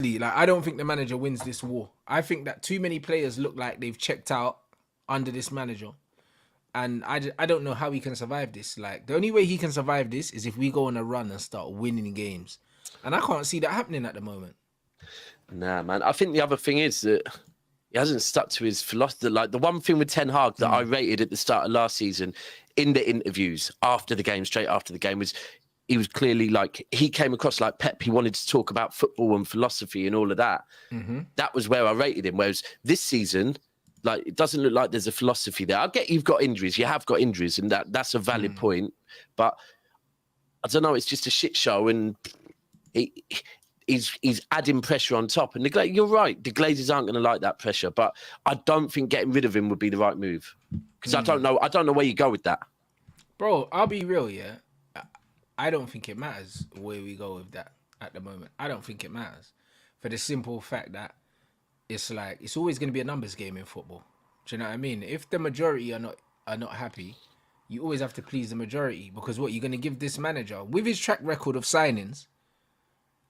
like, I don't think the manager wins this war. I think that too many players look like they've checked out under this manager. And I don't know how he can survive this. Like, the only way he can survive this is if we go on a run and start winning games. And I can't see that happening at the moment. Nah, man. I think the other thing is that he hasn't stuck to his philosophy. Like, the one thing with Ten Hag that I rated at the start of last season in the interviews after the game, straight after the game, was he was clearly like, he came across like Pep. He wanted to talk about football and philosophy and all of that. That was where I rated him. Whereas this season, like, it doesn't look like there's a philosophy there. I get you've got injuries. You have got injuries, and that's a valid point. But I don't know. It's just a shit show, and he's adding pressure on top. And you're right. The Glazers aren't going to like that pressure. But I don't think getting rid of him would be the right move, because I don't know where you go with that. Bro, I'll be real, yeah. I don't think it matters where we go with that at the moment. I don't think it matters, for the simple fact that it's like, it's always going to be a numbers game in football. Do you know what I mean? If the majority are not happy, you always have to please the majority, because what you're going to give this manager with his track record of signings?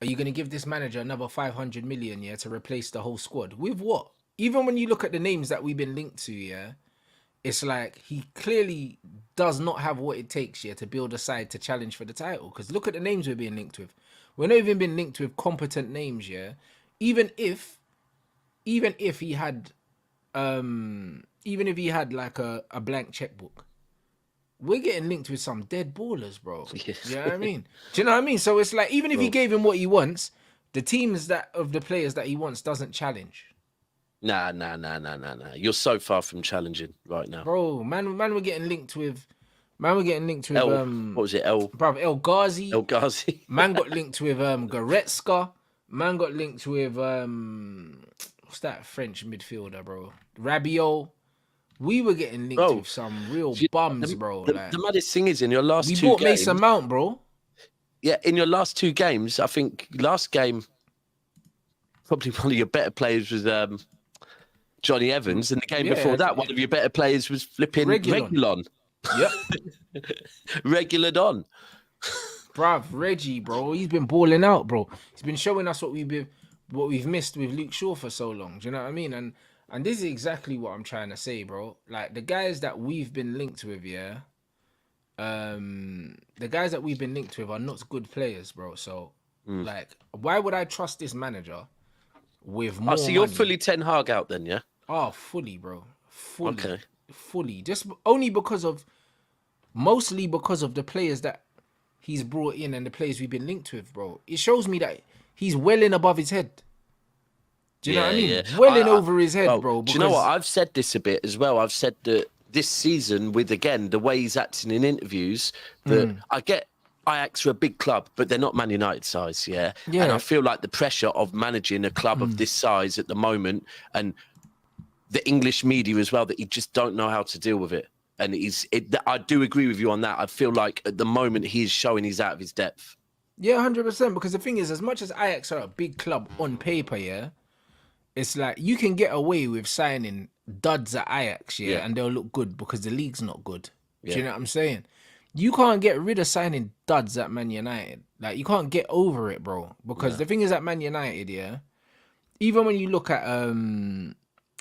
Are you going to give this manager another 500 million, yeah, to replace the whole squad? With what? Even when you look at the names that we've been linked to, yeah, it's like he clearly does not have what it takes, yeah, to build a side to challenge for the title. Because look at the names we're being linked with. We're not even being linked with competent names, yeah. Even if he had like a blank checkbook, we're getting linked with some dead ballers, bro. Yes. You know what I mean? Do you know what I mean? So it's like, even if he gave him what he wants, the teams that of the players that he wants doesn't challenge. Nah. You're so far from challenging right now, bro. Man, we're getting linked with. Man, we're getting linked with. What was it? El Ghazi. El Ghazi. Man got linked with Goretzka. Man got linked with what's that French midfielder, bro? Rabiot. We were getting linked with some real bums, bro. The maddest thing is, in your last two games, we bought Mason Mount, bro. Yeah, in your last two games, I think last game, probably one of your better players was Johnny Evans, and the game before that, one of your better players was flipping Regulon. Yep. Reguladon. Bruv, Reggie, bro, he's been balling out, bro. He's been showing us what we've missed with Luke Shaw for so long. Do you know what I mean? And this is exactly what I'm trying to say, bro. Like, the guys that we've been linked with, yeah. The guys that we've been linked with are not good players, bro. So, like, why would I trust this manager with more so you're money? fully Ten Hag out then, yeah? Oh, fully, bro. Fully. Okay. Fully. Just mostly because of the players that he's brought in and the players we've been linked with, bro. It shows me that he's well in above his head. Do you know what I mean? Yeah. Well in over his head, bro. Do you know what? I've said this a bit as well. I've said that this season, with, again, the way he's acting in interviews, that I get Ajax are a big club, but they're not Man United size, yeah? And I feel like the pressure of managing a club of this size at the moment, and the English media as well, that he just don't know how to deal with it. And I do agree with you on that. I feel like at the moment he's showing he's out of his depth. Yeah, 100%. Because the thing is, as much as Ajax are a big club on paper, yeah, it's like you can get away with signing duds at Ajax, yeah, and they'll look good because the league's not good. Do you know what I'm saying? You can't get rid of signing duds at Man United. Like, you can't get over it, bro. Because the thing is, at Man United, yeah, even when you look at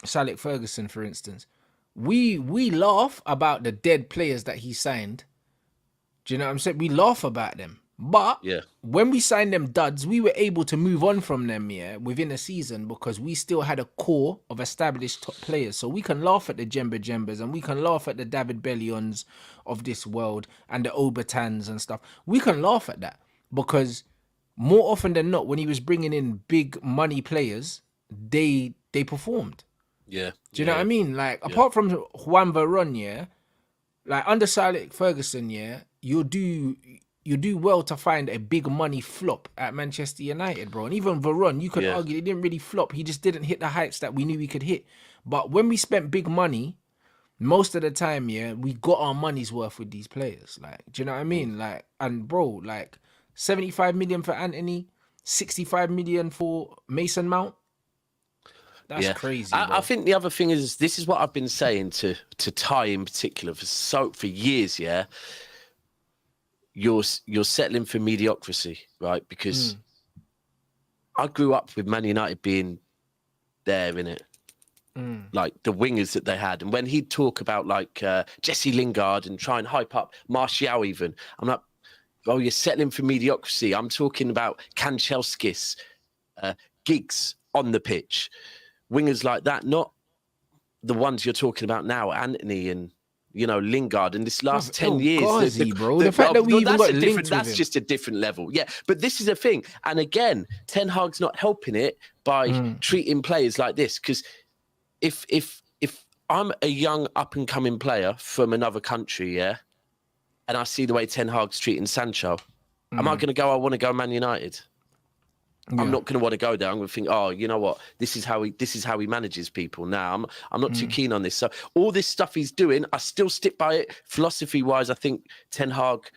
Salek Ferguson, for instance, we laugh about the dead players that he signed. Do you know what I'm saying? We laugh about them. But when we signed them duds, we were able to move on from them, within a season, because we still had a core of established top players. So we can laugh at the Jemba Jembas, and we can laugh at the David Bellions of this world and the Obertans and stuff. We can laugh at that because more often than not, when he was bringing in big money players, they performed. Yeah. Do you know what I mean? Like, apart from Juan Varane, like under Salek Ferguson, you do well to find a big money flop at Manchester United, bro. And even Varane, you could argue he didn't really flop. He just didn't hit the heights that we knew he could hit. But when we spent big money, most of the time, we got our money's worth with these players. Like, do you know what I mean? Like, and bro, like 75 million for Anthony, 65 million for Mason Mount. That's crazy, bro. I think the other thing is, this is what I've been saying to Ty in particular for years, You're settling for mediocrity, right? Because I grew up with Man United being there in it. Like the wingers that they had. And when he'd talk about like Jesse Lingard and try and hype up Martial even, I'm like, oh, you're settling for mediocrity. I'm talking about Kanchelskis, Giggs on the pitch. Wingers like that, not the ones you're talking about now, Anthony and, you know, Lingard. And this last 10 years... Ghazi, bro. The fact that we even got linked with that's him. just a different level. Yeah, but this is the thing. And again, Ten Hag's not helping it by treating players like this. Because if I'm a young up-and-coming player from another country, yeah, and I see the way Ten Hag's treating Sancho, am I going to go, I want to go Man United? Yeah. I'm not going to want to go there. I'm going to think, oh, you know what? This is how he manages people. Now, I'm not too keen on this. So all this stuff he's doing, I still stick by it. Philosophy-wise, I think Ten Hag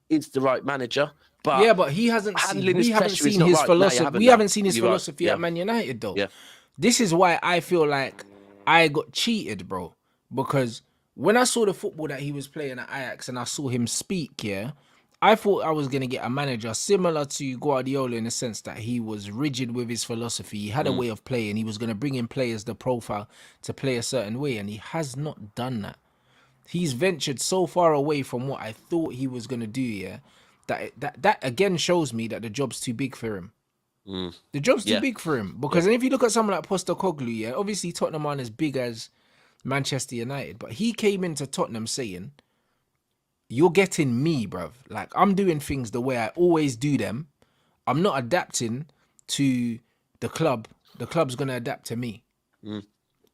is the right manager. But yeah, but he hasn't seen. We haven't seen his philosophy. We haven't seen his philosophy at Man United, though. Yeah. This is why I feel like I got cheated, bro. Because when I saw the football that he was playing at Ajax and I saw him speak, yeah, I thought I was going to get a manager similar to Guardiola in the sense that he was rigid with his philosophy. He had a way of playing. He was going to bring in players the profile to play a certain way, and he has not done that. He's ventured so far away from what I thought he was going to do, yeah, that again shows me that the job's too big for him. The job's too big for him. Because if you look at someone like Postecoglou, yeah, obviously Tottenham aren't as big as Manchester United, but he came into Tottenham saying, you're getting me, bruv. Like, I'm doing things the way I always do them. I'm not adapting to the club. The club's going to adapt to me.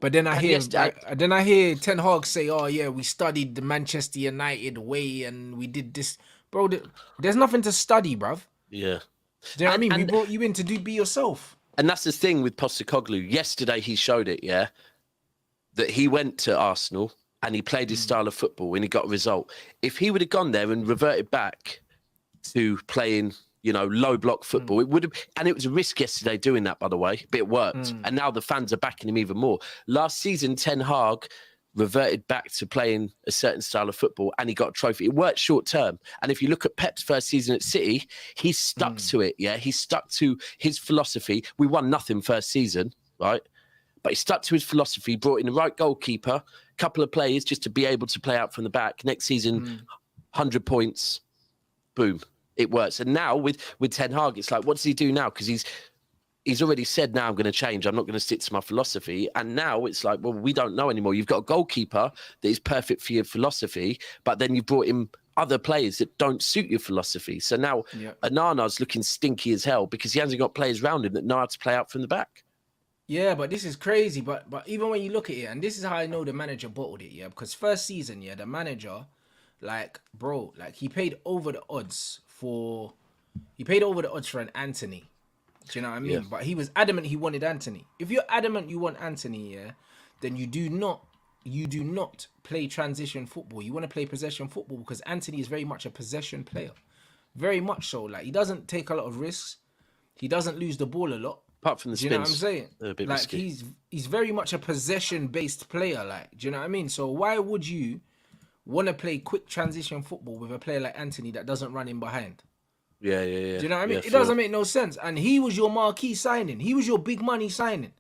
But then I hear Ten Hag say, oh, yeah, we studied the Manchester United way and we did this. Bro, there's nothing to study, bruv. Yeah. Do you know what I mean? We brought you in to be yourself. And that's the thing with Postecoglou. Yesterday he showed it, yeah, that he went to Arsenal and he played his style of football and he got a result. If he would have gone there and reverted back to playing, you know, low block football, it would have, and it was a risk yesterday doing that, by the way, but it worked. And now the fans are backing him even more. Last season, Ten Hag reverted back to playing a certain style of football and he got a trophy. It worked short term. And if you look at Pep's first season at City, he stuck to it. Yeah. He stuck to his philosophy. We won nothing first season, right? But he stuck to his philosophy, brought in the right goalkeeper, couple of players just to be able to play out from the back. Next season, 100 points, boom, it works. And now with Ten Hag, it's like, what does he do now? Because he's already said, now I'm going to change. I'm not going to stick to my philosophy. And now it's like, well, we don't know anymore. You've got a goalkeeper that is perfect for your philosophy, but then you brought in other players that don't suit your philosophy. So now Onana's looking stinky as hell because he hasn't got players around him that know how to play out from the back. Yeah, but this is crazy. But even when you look at it, and this is how I know the manager bottled it, yeah, because first season, yeah, the manager, like, bro, like he paid over the odds for an Anthony. Do you know what I mean? Yeah. But he was adamant he wanted Anthony. If you're adamant you want Anthony, yeah, then you do not play transition football. You want to play possession football because Anthony is very much a possession player. Very much so. Like, he doesn't take a lot of risks. He doesn't lose the ball a lot. Apart from the spins. Do you know what I'm saying? A bit like, risky. he's very much a possession-based player. Like, do you know what I mean? So why would you want to play quick transition football with a player like Anthony that doesn't run in behind? Yeah. Do you know what I mean? Yeah, it doesn't make no sense. And he was your marquee signing. He was your big money signing.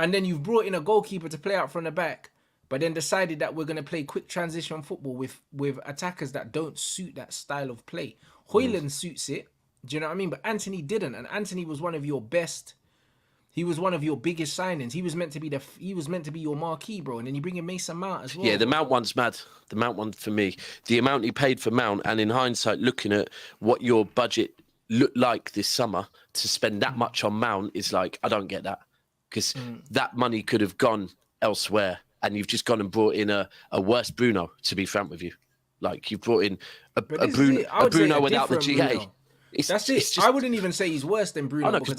And then you've brought in a goalkeeper to play out from the back, but then decided that we're going to play quick transition football with attackers that don't suit that style of play. Højlund suits it. Do you know what I mean? But Anthony didn't. And Anthony was one of your best. He was one of your biggest signings. He was meant to be your marquee, bro. And then you bring in Mason Mount as well. Yeah, the Mount one's mad. The Mount one for me. The amount he paid for Mount, and in hindsight, looking at what your budget looked like this summer, to spend that much on Mount is like, I don't get that. Because that money could have gone elsewhere. And you've just gone and brought in a worse Bruno, to be frank with you. Like, you've brought in a Bruno without the GA. Bruno. That's it. I wouldn't even say he's worse than Bruno. Oh, no, because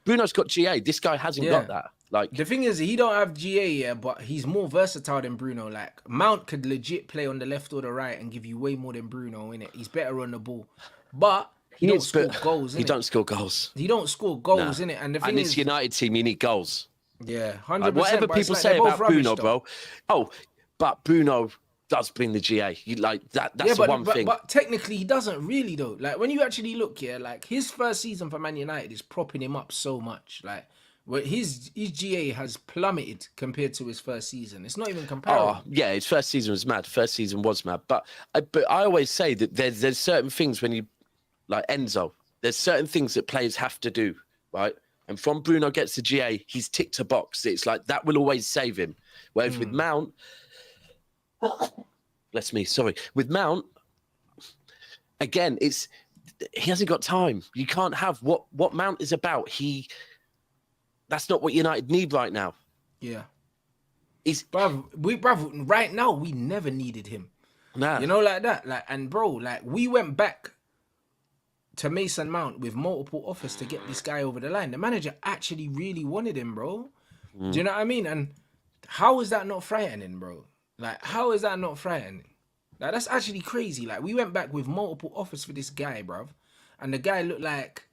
Bruno's got GA. This guy hasn't got that. Like, the thing is, he don't have GA, yeah, but he's more versatile than Bruno. Like, Mount could legit play on the left or the right and give you way more than Bruno, innit? He's better on the ball. But he don't score goals, innit? He don't score goals. He don't score goals, innit? And the thing is, this United team, you need goals. Yeah, 100%. Like, whatever people say about Bruno, bro. Oh, but Bruno does bring the GA. You like that. That's Yeah, the one thing. but technically he doesn't really though. Like when you actually look, yeah, like his first season for Man United is propping him up so much. Like where his GA has plummeted compared to his first season. It's not even comparable. Oh yeah, his first season was mad. But I always say that there's certain things when you like Enzo. There's certain things that players have to do, right? And from Bruno gets the GA, he's ticked a box. It's like that will always save him. Whereas with Mount. Bless me, sorry. With Mount, again, he hasn't got time. You can't have what Mount is about. That's not what United need right now. Yeah. Bruv, right now we never needed him. Nah. You know, like that. Like, and bro, like we went back to Mason Mount with multiple offers to get this guy over the line. The manager actually really wanted him, bro. Do you know what I mean? And how is that not frightening, bro? Like, how is that not frightening? Like, that's actually crazy. Like, we went back with multiple offers for this guy, bruv. And the guy looked like...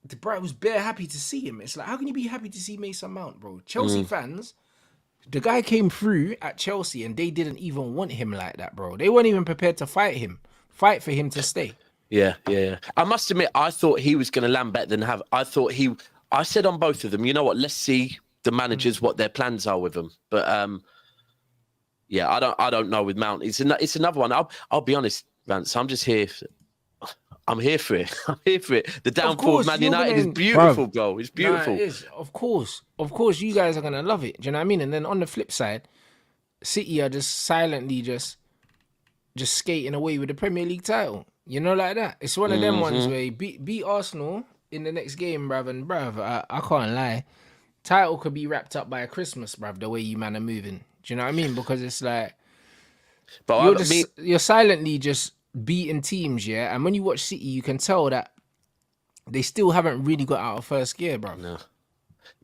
The bro was bare happy to see him. It's like, how can you be happy to see Mason Mount, bro? Chelsea fans, the guy came through at Chelsea and they didn't even want him like that, bro. They weren't even prepared to fight for him to stay. Yeah. I must admit, I thought he was going to land better than have. I said on both of them, you know what? Let's see the managers, what their plans are with them. But, yeah, I don't know with Mount. It's another one. I'll be honest, Rants. I'm just here. I'm here for it. I'm here for it. The downfall of Man United is beautiful, bro. It's beautiful. Nah, it is. Of course, you guys are gonna love it. Do you know what I mean? And then on the flip side, City are just silently just skating away with the Premier League title. You know, like that. It's one of them ones where you beat Arsenal in the next game, bruv. And bruv, I can't lie. Title could be wrapped up by Christmas, bruv. The way you man are moving. Do you know what I mean? Because it's like, but you're silently just beating teams, yeah. And when you watch City, you can tell that they still haven't really got out of first gear, bro. No.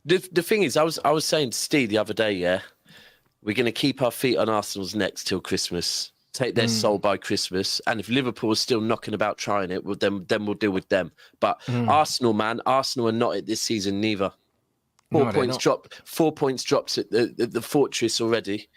The thing is, I was saying to Steve the other day, yeah, we're gonna keep our feet on Arsenal's necks till Christmas, take their soul by Christmas, and if Liverpool is still knocking about trying it, well, then we'll deal with them. But Arsenal are not it this season neither. 4 points dropped. 4 points dropped at the fortress already.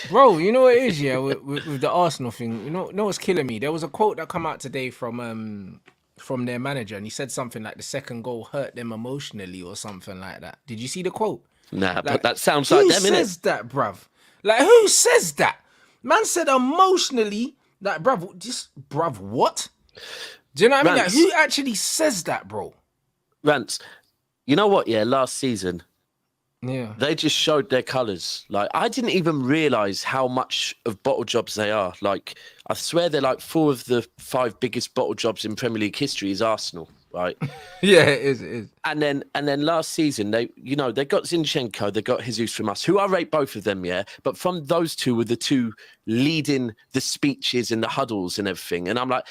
Bro, you know what it is, yeah, with the Arsenal thing. You know what's killing me? There was a quote that come out today from their manager, and he said something like the second goal hurt them emotionally or something like that. Did you see the quote? Nah, like, but that sounds like them, innit? Who says that, bruv? Like, who says that? Man said emotionally, like, bruv, what? Do you know what I mean? Like, who actually says that, bro? Rants. You know what, yeah, last season, yeah, they just showed their colours. Like, I didn't even realise how much of bottle jobs they are. Like, I swear they're like 4 of the 5 biggest bottle jobs in Premier League history is Arsenal, right? Yeah, it is. And then last season, they got Zinchenko, they got Jesus from us, who I rate both of them, yeah. But from those two were the two leading the speeches and the huddles and everything. And I'm like,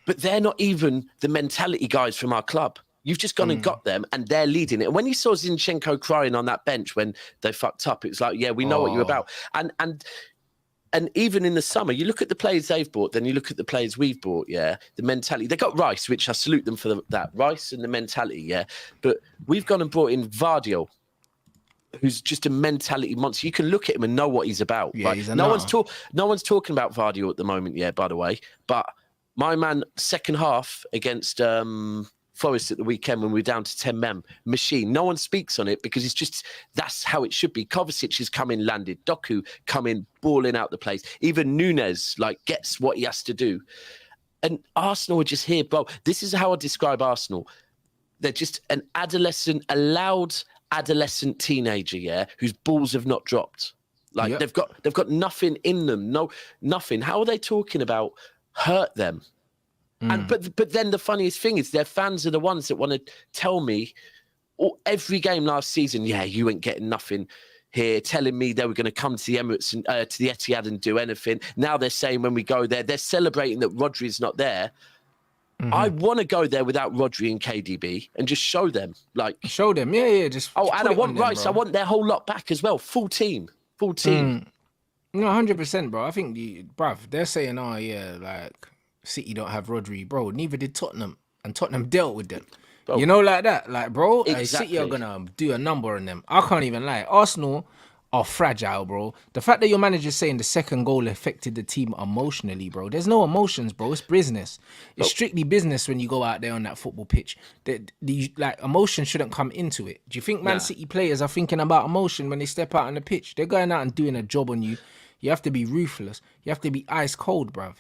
but they're not even the mentality guys from our club. You've just gone and got them, and they're leading it. And when you saw Zinchenko crying on that bench when they fucked up, it's like, yeah, we know what you're about. And even in the summer, you look at the players they've bought, then you look at the players we've bought, yeah, the mentality. They got Rice, which I salute them for that. Rice and the mentality, yeah. But we've gone and brought in Vardio, who's just a mentality monster. You can look at him and know what he's about. Yeah, right? he's a no one's talking about Vardio at the moment, yeah, by the way. But my man, second half against Forest at the weekend when we were down to 10 men, machine. No one speaks on it because it's just, that's how it should be. Kovacic has come in, landed. Doku come in, balling out the place. Even Nunes, like, gets what he has to do. And Arsenal are just here, bro. This is how I describe Arsenal. They're just a loud adolescent teenager, yeah, whose balls have not dropped. Like, they've got nothing in them. No, nothing. How are they talking about hurt them? And but then the funniest thing is their fans are the ones that want to tell me every game last season, yeah, you ain't getting nothing here, telling me they were going to come to the Emirates and to the Etihad and do anything. Now they're saying when we go there, they're celebrating that Rodri's not there. I want to go there without Rodri and KDB and just show them, like, yeah. Just and I want Rice. I want their whole lot back as well, full team. No, 100%, bro. I think they're saying, oh yeah, like, City don't have Rodri, bro. Neither did Tottenham, and Tottenham dealt with them. Bro. You know, like that, like, bro. Exactly. City are gonna do a number on them. I can't even lie. Arsenal are fragile, bro. The fact that your manager's saying the second goal affected the team emotionally, bro. There's no emotions, bro. It's business. It's strictly business when you go out there on that football pitch. Like emotion shouldn't come into it. Do you think Man City players are thinking about emotion when they step out on the pitch? They're going out and doing a job on you. You have to be ruthless. You have to be ice cold, bruv.